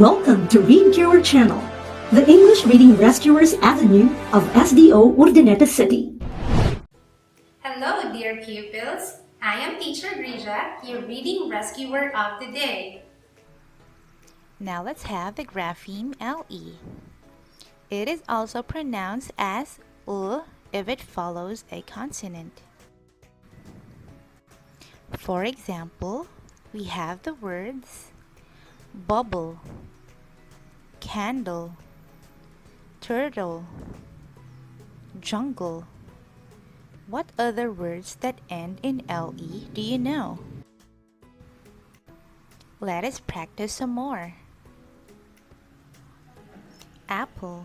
Welcome to Read Your Channel, the English Reading Rescuers Avenue of SDO Urdaneta City. Hello, dear pupils. I am Teacher Grija, your reading rescuer of the day. Now let's have the grapheme LE. It is also pronounced as U if it follows a consonant. For example, we have the words bubble, candle, turtle, jungle. What other words that end in LE do you know? Let us practice some more. Apple,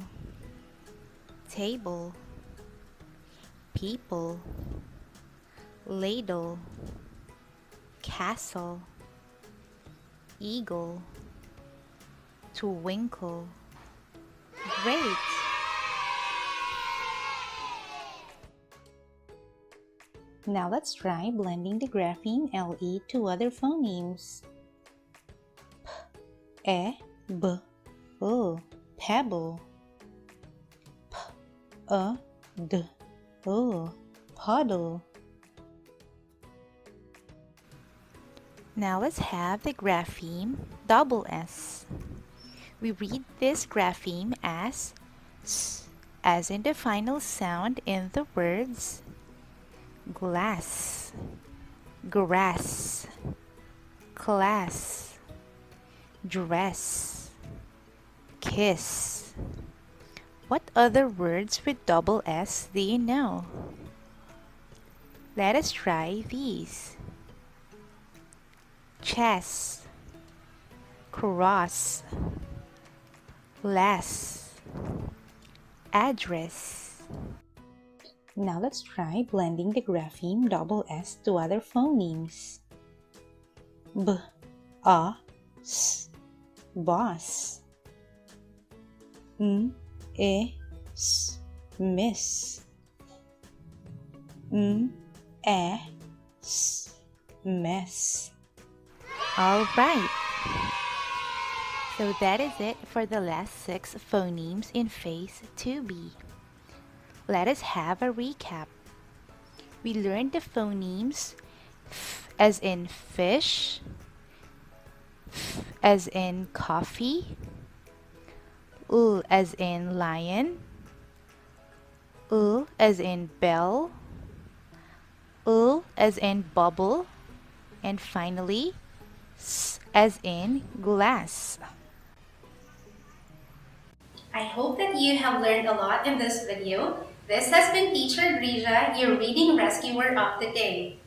table, people, ladle, castle, eagle, twinkle. Great! Now let's try blending the grapheme LE to other phonemes. P, E, B, O, pebble. P, D, O, puddle. Now let's have the grapheme double S. We read this grapheme as S, as in the final sound in the words glass, grass, class, dress, kiss. What other words with double S do you know? Let us try these. Chess, cross, less, address. Now let's try blending the grapheme double S to other phonemes. B, A, S, boss. M, E, S, miss. M, E, S, mess. All right. So that is it for the last 6 phonemes in Phase 2B. Let us have a recap. We learned the phonemes F as in fish, F as in coffee, U as in lion, U as in bell, U as in bubble, and finally S as in glass. I hope that you have learned a lot in this video. This has been Teacher Grija, your reading rescuer of the day.